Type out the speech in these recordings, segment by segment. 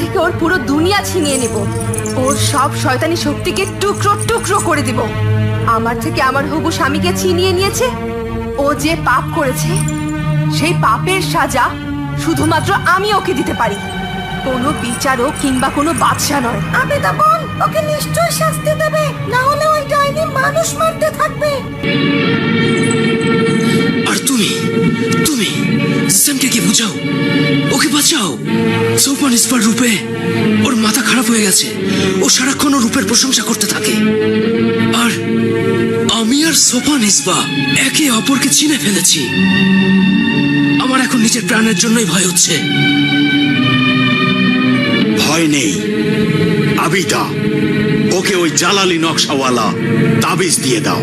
থেকে ওর পুরো দুনিয়া ছিনিয়ে নেব। ওর সব শয়তানি শক্তিকে টুকরো টুকরো করে দিব। আমার থেকে আমার হবু স্বামীকে ছিনিয়ে নিয়েছে। ও যে পাপ করেছে সেই পাপের সাজা শুধুমাত্র আমি ওকে দিতে পারি, কোনো বিচারক কিংবা কোনো বাদশা নয়। আবেদা বোন, ওকে নিশ্চয়ই শাস্তি দেবে, না হলে ওই ডাইনি মানুষ মারতে থাকবে। আর তুমি তুমি জিসানকে কি বুঝাও, ওকে বাঁচাও। সোফা নিসবার রূপে ওর মাথা খারাপ হয়ে গেছে। ও সারাক্ষণ ওর রূপের প্রশংসা করতে থাকে। আর আমি আর সোফা নিসবা একে অপরকে চিনে ফেলেছি। আমার এখন নিজের প্রাণের জন্যই ভয় হচ্ছে। ভয় নেই আবিদা, ওকে ওই জালালি নকশাওয়ালা তাবিজ দিয়ে দাও।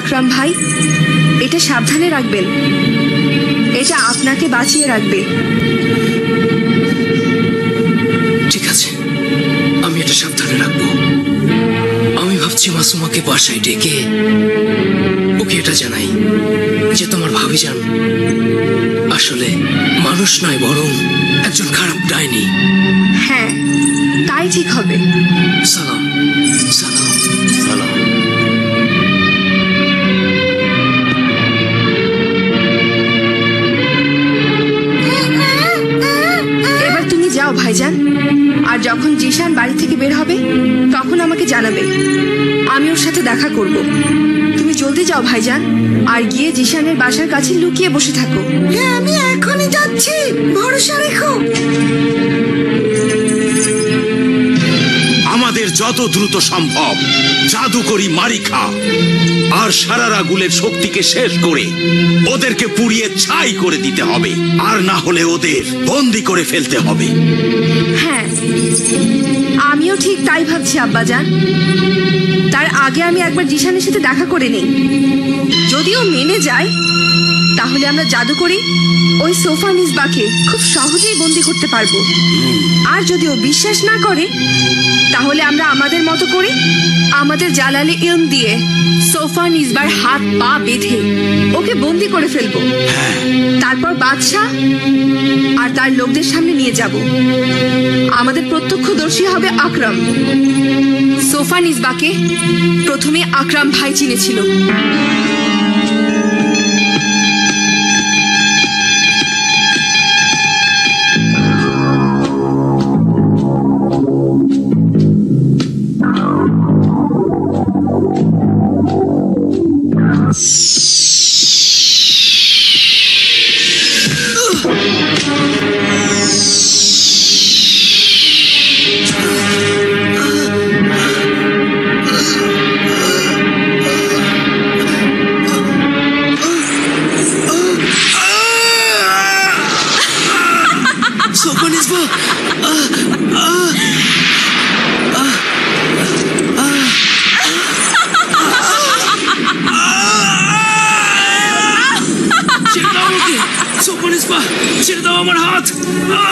আকরাম ভাই, এটা সাবধানে রাখবেন, এটা আপনাকে বাঁচিয়ে রাখবে। ঠিক আছে, আমি এটা সাবধানে রাখবো। আমি ভাবছি মাসুমাকে বাসায় ডেকে ওকে এটা জানাই যে তোমার ভাবিজান আসলে মানুষ নয়, বরং একজন খারাপ ডাইনি। হ্যাঁ, তাই ঠিক হবে। সালাম সালাম সালাম। এবার তুমি যাও ভাইজান, আর যখন জিশান বাড়ি থেকে বের হবে তখন আমাকে জানাবে, আমি ওর সাথে দেখা করব। তুমি জলদি যাও ভাইজান, আর গিয়ে জিশানের বাসার কাছে লুকিয়ে বসে থাকো। হ্যাঁ, আমি এখনই যাচ্ছি, ভরসা রেখো। আমাদের যত দ্রুত সম্ভব জাদুকরি মারিখা আর সারারা গুলের শক্তিকে শেষ করে ওদেরকে পুড়িয়ে ছাই করে দিতে হবে, আর না হলে ওদের বন্দি করে ফেলতে হবে। হ্যাঁ, আমিও ঠিক তাই ভাবছি আব্বাজান। তার আগে আমি একবার জিশানের সাথে দেখা করে নেই। যদিও মেনে যায় তাহলে আমরা জাদুকরি ওই সোফা নিসবাকে খুব সহজেই বন্দি করতে পারবো। আর যদি ও বিশ্বাস না করে তাহলে আমরা আমাদের মতো করে আমাদের জালালি ইলম দিয়ে সোফা নিসবার হাত পা বেঁধে ওকে বন্দি করে ফেলবো। তারপর বাদশা আর তার লোকদের সামনে নিয়ে যাব। আমাদের প্রত্যক্ষদর্শী হবে আকরাম। সোফা নিসবাকে প্রথমে আকরাম ভাই চিনেছিল।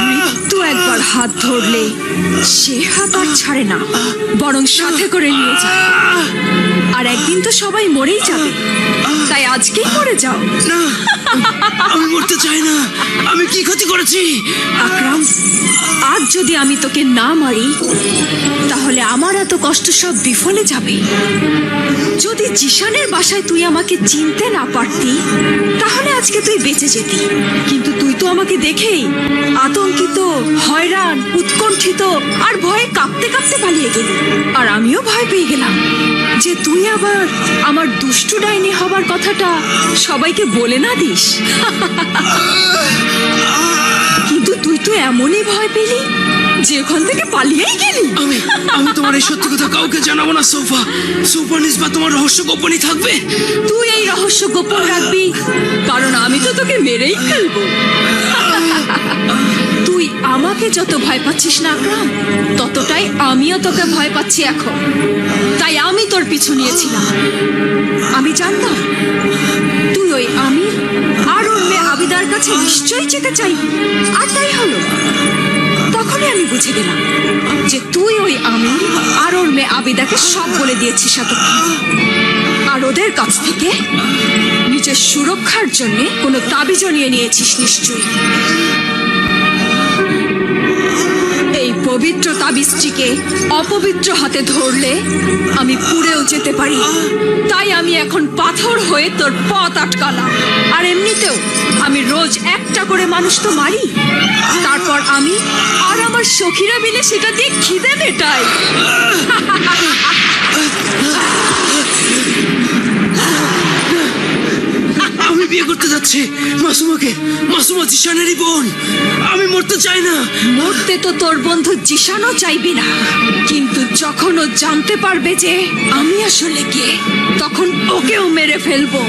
মৃত্যু একবার হাত ধরলে সে হাত আর ছাড়ে না, বরং সাথে করে নিয়ে যায়। আর একদিন তো সবাই মরেই যাবে, তাই আজকেই মরে যাও। না, আমি মরতে চাই না। আমি কি ক্ষতি করেছি? আকরাম, আজ যদি আমি তোকে না মারি তাহলে আমার এত কষ্ট সব বিফলে যাবে। যদি জিশানের বাসায় তুই আমাকে চিনতে না পারতি তাহলে আজকে তুই বেঁচে যেতি। কিন্তু তুই তো আমাকে দেখেই আতঙ্কিত, হয়রান, উৎকণ্ঠিত আর ভয়ে কাঁপতে কাঁপতে পালিয়ে গেলি। আর আমিও ভয় পেয়ে গেলাম যে তুই আবার আমার দুষ্টু ডাইনি হবার কথাটা সবাইকে বলে না দিস। কিন্তু তুই তো এমনই ভয় পেলি যে ওখান থেকে পালিয়েই গেলি। আমি তোমার এই সত্যি কথা কাউকে জানাবো না সোফা। সোফা নিসবা তোমার রহস্য গোপনই থাকবে। তুই এই রহস্য গোপন রাখবি, কারণ আমি তো তোকে মেরেই ফেলবো। তুই আমাকে যত ভয় পাচ্ছিস না আকরাম, ততটাই আমিও তোকে ভয় পাচ্ছি এখন। তাই আমি তোর পিছু নিয়েছিলাম। আমি জানতাম তুই ওই আমির আর ওর মেয়ে আবিদার কাছে নিশ্চয়ই যেতে চাইবি, আর তাই হলো। তখনই আমি বুঝে গেলাম যে তুই ওই আমির আর ওর মেয়ে আবিদাকে সব বলে দিয়েছিস এতক্ষণ, আর ওদের কাছ থেকে নিজের সুরক্ষার জন্য কোনো তাবিজও নিয়ে নিয়েছিস নিশ্চয়ই। এই পবিত্র তাবিজটিকে অপবিত্র হাতে ধরলে আমি পুড়েও যেতে পারি, তাই আমি এখন পাথর হয়ে তোর পথ আটকালাম। আর এমনিতেও আমি রোজ একটা করে মানুষ তো মারি, তারপর আমি আর আমার সখীরা মিলে সেটা দিয়ে খিদে মেটাই। আমি বিয়ে করতে যাচ্ছি মাসুমাকে। মাসুমা জিশানেরই বোন। আমি মরতে চাই না। মরতে তো তোর বন্ধু জিশানও চাইবি না, কিন্তু যখন ও জানতে পারবে যে আমি আসলে কে, তখন ওকেও মেরে ফেলবো।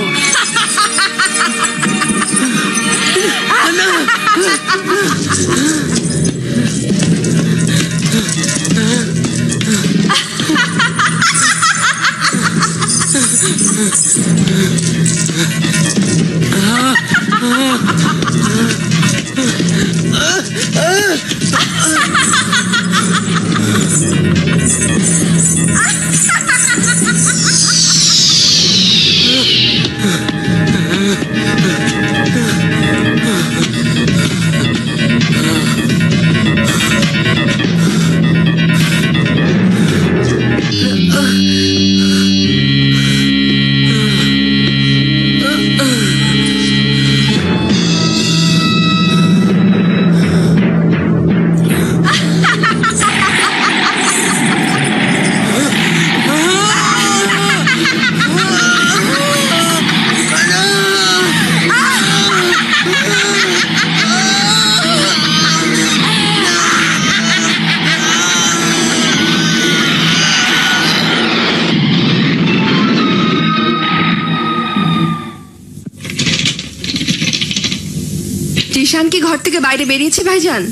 জিশান কি ঘর থেকে বাইরে বেরিয়েছে ভাইজান?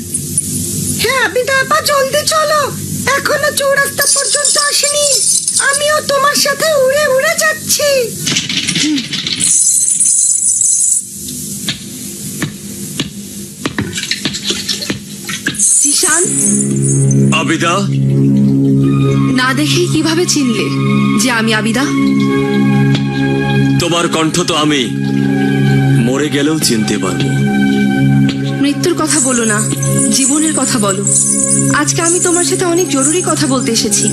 হ্যাঁ আবিদা আপা, জলদি চলো, এখনো চৌরাস্তা পর্যন্ত আসেনি। আমিও তোমার সাথে উড়ে উড়ে যাচ্ছি। জিশান, আবিদা, না দেখেই কিভাবে চিনলে যে আমি আবিদা? তোমার কণ্ঠ তো আমি মরে গেলেও চিনতে পারবো। মৃত্যুর কথা বলো না, জীবনের কথা বলো। আজকে আমি তোমার সাথে অনেক জরুরি কথা বলতে এসেছি।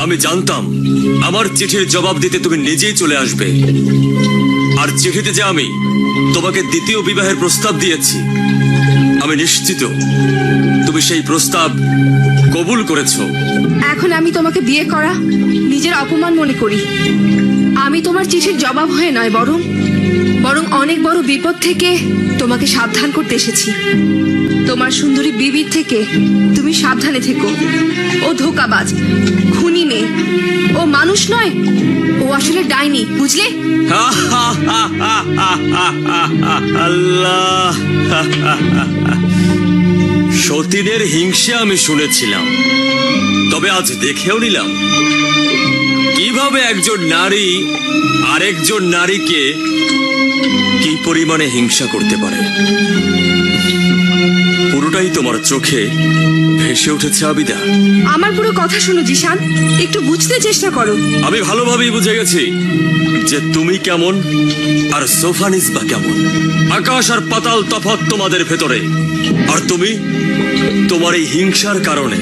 আমি জানতাম আমার চিঠির জবাব দিতে তুমি নিজেই চলে আসবে, আর চিঠিতে যে আমি তোমাকে দ্বিতীয় বিবাহের প্রস্তাব দিয়েছি, আমি নিশ্চিত তুমি সেই প্রস্তাব কবুল করেছো। এখন আমি তোমাকে বিয়ে করা নিজের অপমান মনে করি। আমি তোমার চিঠির জবাব হয়ে নয়, বরং অনেক বড় বিপদ থেকে তোমাকে সাবধান করতে এসেছি। তোমার সুন্দরী বিবির থেকে তুমি সাবধানে থেকো। ও ধোঁকাবাজ, খুনি মেয়ে, ও মানুষ নয়, ও আসলে ডাইনি, বুঝলে? আল্লাহ, সতীনের হিংসে আমি শুনেছিলাম, তবে আজ দেখেও নিলাম কিভাবে একজন নারী আরেকজন নারীকে কি পরিমাণে হিংসা করতে পারে। পুরোটাই তোমার চোখে ভেসে উঠেছে আবিদা। আমার পুরো কথা শোনো জিশান, একটু বুঝতে চেষ্টা করো। আমি ভালোভাবেই বুঝে গেছি যে তুমি কেমন আর সোফানিস বা কেমন। আকাশ আর পাতাল তফাৎ তোমাদের ভেতরে, আর তুমি তোমার এই হিংসার কারণে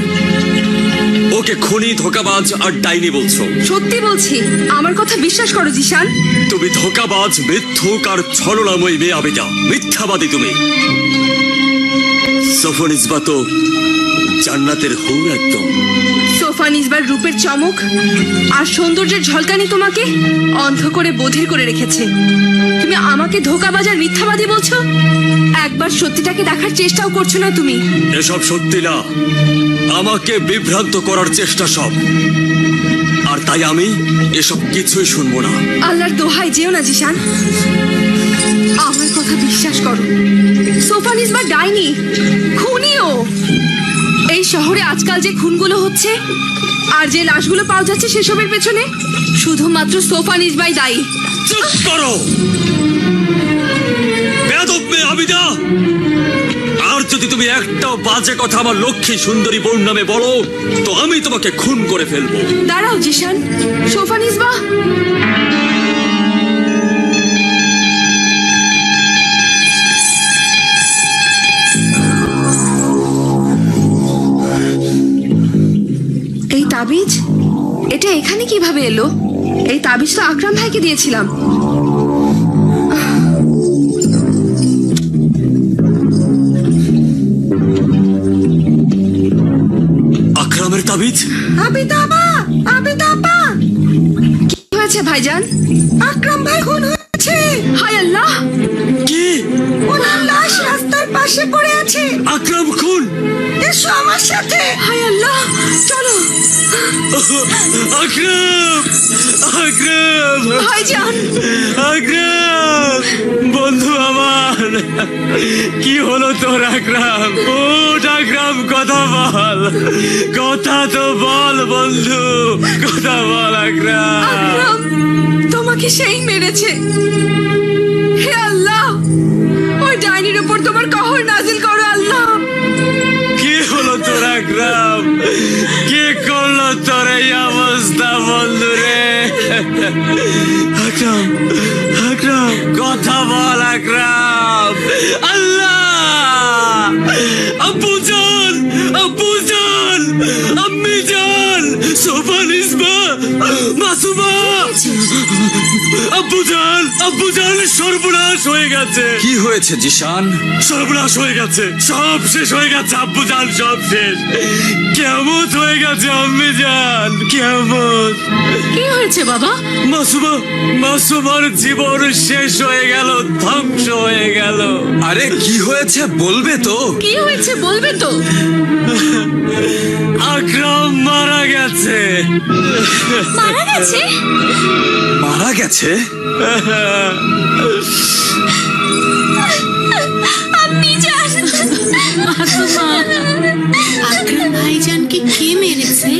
ওকে খুনি, ধোঁকাবাজ আর ডাইনি বলছো। সত্যি বলছি, আমার কথা বিশ্বাস করো জিশান। তুমি ধোঁকাবাজ, মিথ্যুক আর ছলনাময়ী মেয়ে আবিদা, মিথ্যাবাদী তুমি। সোফানিসবা তো জান্নাতের হুর একদম। সোফা নিজবার রূপের চমক আর সৌন্দর্যের ঝলকানি তোমাকে অন্ধ করে বধির করে রেখেছে। তুমি আমাকে ধোঁকাবাজ আর মিথ্যাবাদী বলছো? একবার সত্যিটাকে দেখার চেষ্টাও করছো না তুমি। এসব সত্যি না, আমাকে বিভ্রান্ত করার চেষ্টা সব, আর তাই আমি এসব কিছুই শুনবো না। আল্লাহর দোহাই যেও না জিশান, আমার কথা বিশ্বাস করো। সোফা নিজবার ডাইনি, খুনিও। শহরে আজকাল যে খুনগুলো হচ্ছে আর যে লাশগুলো পাওয়া যাচ্ছে সেসবের পেছনে শুধুমাত্র সোফান ইসবাই দায়ী। চুপ করো বেয়াদব মেয়ে আবিদা। আর যদি তুমি একটাও বাজে কথা আমার লক্ষ্মী সুন্দরী বোন নামে বলো তো আমি তোমাকে খুন করে ফেলবো। দাঁড়াও জিশান, সোফান ইসবা। এই তাবিজ, এটা এখানে কিভাবে এলো? এই তাবিজ তো আকরাম ভাইকে দিয়েছিলাম। আকরামের তাবিজ? আবিদাবা, আবিদাবা, কি হয়েছে ভাইজান? আকরাম ভাই খুন হয়েছে। হায় আল্লাহ! কি? ওনার লাশ রাস্তার পাশে পড়ে আছে। আকরাম খুন? এসো আমার সাথে। হায় আল্লাহ! চলো আকরাম, আকরাম, ভাইজান। আকরাম বন্ধু আমার, কি হলো তোর আকরাম? ওঠ আকরাম, কথা বল, কথা তো বল বন্ধু, কথা বল আকরাম। আকরাম, তোমাকে সেই মেরেছে। হে আল্লাহ, ওই ডাইনির উপর তোমার কহর নাজিল করো আল্লাহ। কি হলো তোর আকরাম? কে করলো তোর এই অবস্থা বন্ধু রে? আকরাম, আকরাম কথা বল আকরাম। আল্লাহ, আব্বু জান, আব্বু জান, আম্মি জান, সোফান ইসবা, মাসুমা, আব্বু জান, আব্বু জান, সর্বনাশ হয়ে গেছে। কি হয়েছে জিশান? সর্বনাশ হয়ে গেছে, সব শেষ হয়ে গেছে আব্বু জান, সব শেষ। কেমন হয়ে গেছে আম্মি জান, কেমন? কি হয়েছে বাবা? মাসুমা, মাসুমার জীবন শেষ হয়ে গেল, ধ্বংস হয়ে গেল। আরে কি হয়েছে বলবে তো? কি হয়েছে বলবে তো? আকরাম মারা গেছে। মারা গেছে? মারা গেছে? আপনি জান মাসুমা, আকরাম ভাইজানকে কে মেরেছে?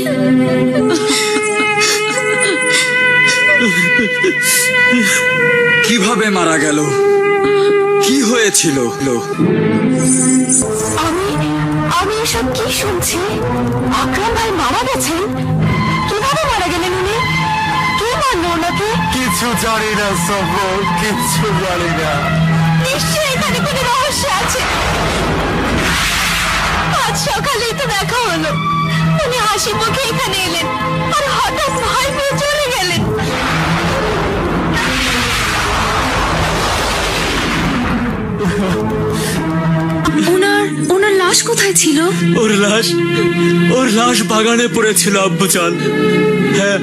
কিভাবে মারা গেল? কি হয়েছিল? আমি এসব কি শুনছি? আকরাম ভাই মারা গেছেন? কিভাবে মারা গেলেন উনি? কে মারলো ওনাকে? কিছু জানি না সফর, কিছু জানি না। নিশ্চয়ই এখানে কোনো রহস্য আছে। আজ সকালেই তো দেখা হলো, উনি হাসি মুখে এখানে এলেন আর হঠাৎ ভয় পেয়ে চলে গেলেন। ওনার লাশ কোথায় ছিল? ওর লাশ বাগানে পড়েছিল আব্বু জান। হ্যাঁ,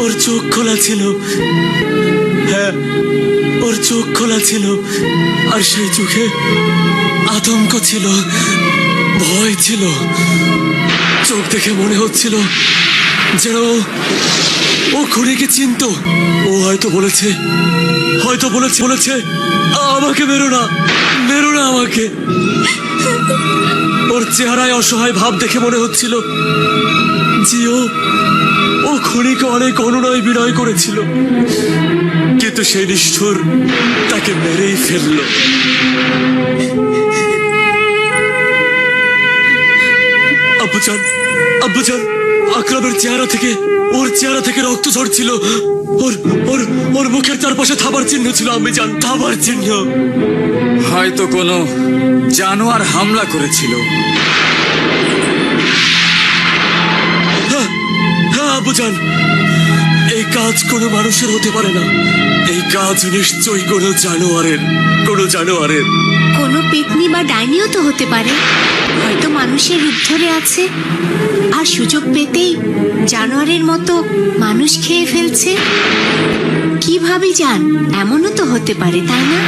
ওর চোখ খোলা ছিল। হ্যাঁ, ওর চোখ খোলা ছিল, আর সেই চোখে আতঙ্ক ছিল, ভয় ছিল। চোখ দেখে মনে হচ্ছিল যেন ও খুনিকে চিনত। ও হয়তো বলেছে, বলেছে আমাকে মেরো না, মেরো না আমাকে। ওর চেহারায় অসহায় ভাব দেখে মনে হচ্ছিল যে ও খুনিকে অনেক অনুনয় বিনয় করেছিল, কিন্তু সেই নিষ্ঠুর তাকে মেরেই ফেললো। আব্বুজান, আব্বুজান, আকরামের চেহারা থেকে, ওর চেহারা থেকে রক্ত ঝরছিল। ওর মুখের চারপাশে থাবার চিহ্ন ছিল আম্মিজান, থাবার চিহ্ন। হয়তো কোনো জানোয়ার হামলা করেছিল। হ্যাঁ, হ্যাঁ আব্বুজান, এই কাজ কোনো মানুষের হতে পারে না। এই কাজ নিশ্চয়ই কোনো জানোয়ারের, কোনো জানোয়ারের। কোনো পেতনি বা ডাইনিও তো হতে পারে, হয়তো মানুষের রূপ ধরে আছে আর সুযোগ পেতেই জানোয়ারের মতো মানুষ খেয়ে ফেলছে। কিভাবে জান? এমনও তো হতে পারে, তাই না?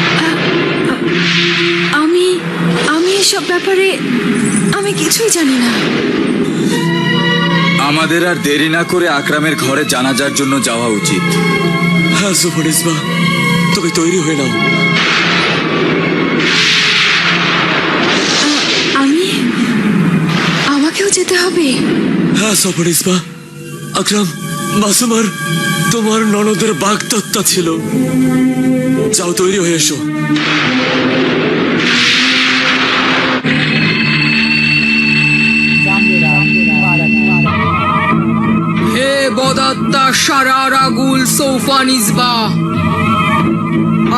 আমি এসব ব্যাপারে আমি কিছুই জানি না। আমাদের আর দেরি না করে আকরামের ঘরে জানাজার জন্য যাওয়া উচিত। হ্যাঁ সোফান ইসবা, তুমি তৈরি হয়ে নাও। আমাকেও যেতে হবে? হ্যাঁ সফরিস বা আকরাম, মাসুমার তোমার ননদের বাগদত্তা ছিল। যাও, তৈরি হয়ে এসো। হে বদাত্তা সারারা গুল সৌফানিসবা,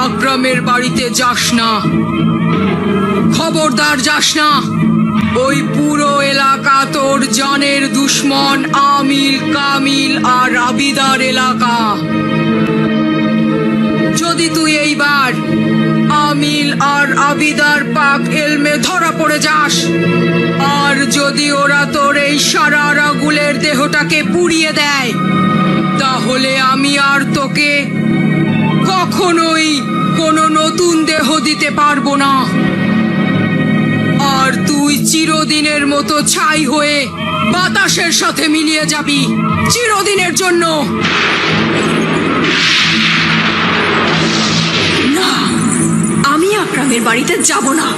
আকরামের বাড়িতে যাস না, খবরদার যাস না। ওই পুরো এলাকা তোর জানের দুশ্মন আমিল, কামিল আর আবিদার এলাকা। যদি তুই এইবার আমিল আর আবিদার পাক এলমে ধরা পড়ে যাস, আর যদি ওরা তোর এই সারারা গুলের দেহটাকে পুড়িয়ে দেয়, তাহলে আমি আর তোকে কখনোই কোনো নতুন দেহ দিতে পারবো না। আর তুই চিরদিনের মতো ছাই হয়ে বাতাসের সাথে মিলিয়ে যাবি, চিরদিনের জন্য। না, আমি আকরামের বাড়িতে যাব না।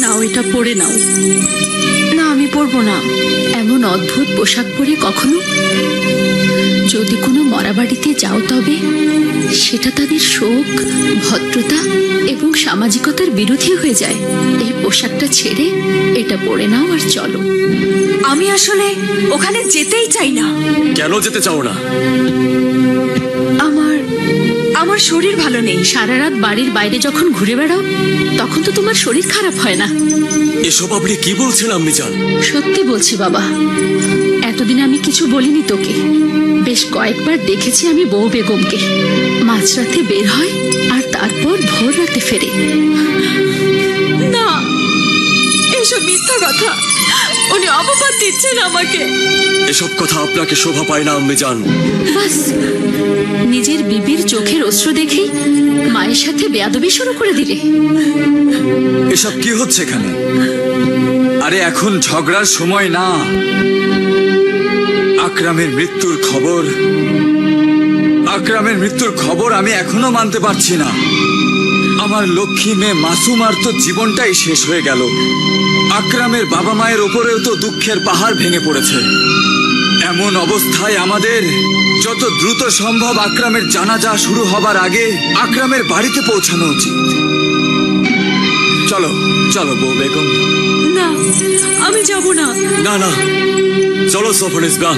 নাও, এটা পরে নাও। না, আমি পরবো না। এমন অদ্ভুত পোশাক পরে কখনো যদি কোনো মরা বাড়িতে যাও, তবে সেটা তাদের শোক, ভদ্রতা এবং সামাজিকতার বিরোধী হয়ে যায়। এই পোশাকটা ছেড়ে এটা পরে নাও আর চলো। আমি আসলে ওখানে যেতেই চাই না। কেন যেতে চাও না? আমার শরীর ভালো নেই। সারা রাত বাড়ির বাইরে যখন ঘুরে বেড়াও, তখন তো তোমার শরীর খারাপ হয় না। এসব আপনি কি বলছেন আম্মি জান? সত্যি বলছি বাবা, এতদিন আমি কিছু বলিনি তোকে। বেশ কয়েকবার দেখেছি আমি বউ বেগমকে মাঝরাতে বের হয় আর তারপর ভোর রাতে ফেরে। না, এসব মিথ্যা কথা। উনি অপবাদ দিচ্ছেন আমাকে। এসব কথা আপনাকে শোভা পায় না আম্মি জান। বাস, নিজের বিবির চোখের অশ্রু দেখেই মায়ের সাথে বেয়াদবি শুরু করে দিলে। এসব কি হচ্ছে এখানে? আরে এখন ঝগড়ার সময় না। আকরামের মৃত্যুর খবর আমি এখনো মানতে পারছি না। আমার লক্ষ্মী মেয়ে মাসুমার তো জীবনটাই শেষ হয়ে গেল। আকরামের বাবা মায়ের ওপরেও তো দুঃখের পাহাড় ভেঙে পড়েছে। এমন অবস্থায় আমাদের যত দ্রুত সম্ভব আকরামের জানাজা শুরু হবার আগে আকরামের বাড়িতে পৌঁছানো উচিত। চলো চলো বউ বেগম। না, আমি যাব না। না না, চলো সফরিস বা।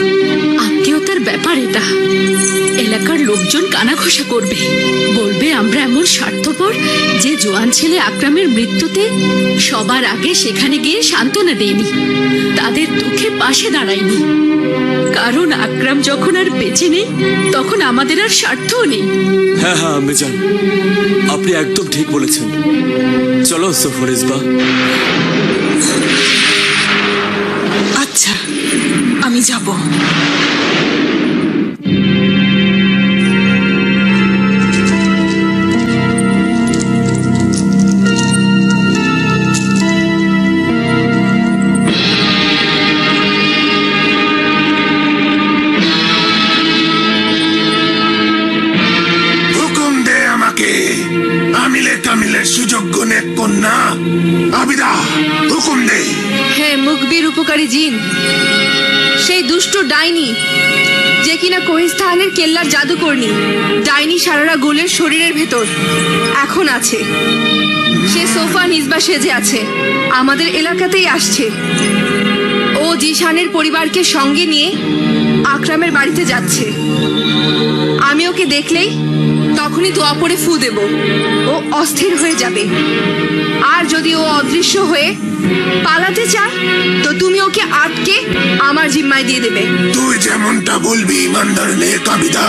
আত্মীয়তার ব্যাপার এটা। এলাকার লোকজন কানাঘোষা করবে, বলবে আমরা এমন স্বার্থপর যে জোয়ান ছেলে আকরামের মৃত্যুতে সবার আগে সেখানে গিয়ে সান্ত্বনা দেয়নি, তাদের দুঃখে পাশে দাঁড়ায়নি। কারণ আকরাম যখন আর বেঁচে নেই, তখন আমাদের আর স্বার্থও নেই। হ্যাঁ হ্যাঁ আম্মি জান, আপনি একদম ঠিক বলেছেন। চলো সফরিস বা। আচ্ছা, আমি যাব। সুযোগ্য নেক কন্যা আবিদা, হুকুম দে। হ্যাঁ, মুখবির উপকারী জিন, সেই দুষ্ট ডাইনি যে কিনা কোহিস্তানের কেল্লার জাদুকরনি। ডাইনি সারারা গুলের শরীরের ভেতর এখন আছে। সে সোফা নিজবা সেজে আছে, আমাদের এলাকাতেই আসছে। ও জিশানের পরিবারকে সঙ্গে নিয়ে আকরামের বাড়িতে যাচ্ছে। আমি ওকে দেখলেই তখনই দোয়া পড়ে ফু দেব, ও অস্থির হয়ে যাবে। আর যদি ও অদৃশ্য হয়ে পালাতে চায়, তো তুমি ওকে আটকে আমার জিম্মায় দিয়ে দেবে। তুই যেমনটা বলবি ইমানদার নেক আবিদা।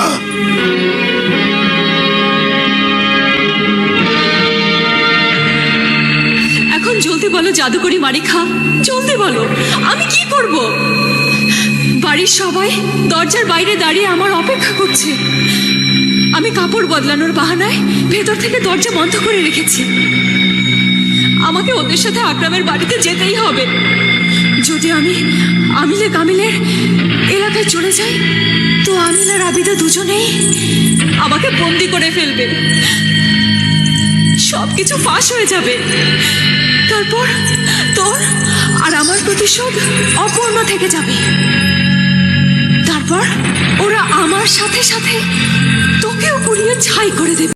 এখন জলদি বলো জাদুকরি মারিখা, জলদি বলো, আমি কি করব? বাড়ির সবাই দরজার বাইরে দাঁড়িয়ে আমার অপেক্ষা করছে। আমি কাপড় বদলানোর বাহানায় ভেতর থেকে দরজা বন্ধ করে রেখেছি। আমাকে ওদের সাথে আকরামের বাড়িতে যেতেই হবে। যদি আমি আমিলে কামিলের এলাকায় চলে যাই, তো আমিল আর আবিদা দুজনেই আমাকে বন্দি করে ফেলবে, সবকিছু ফাঁস হয়ে যাবে। তারপর তোর আর আমার প্রতিশোধ অপূর্ণ থেকে যাবে। তারপর ওরা আমার সাথে সাথে তোকেও পুড়িয়ে ছাই করে দেবে।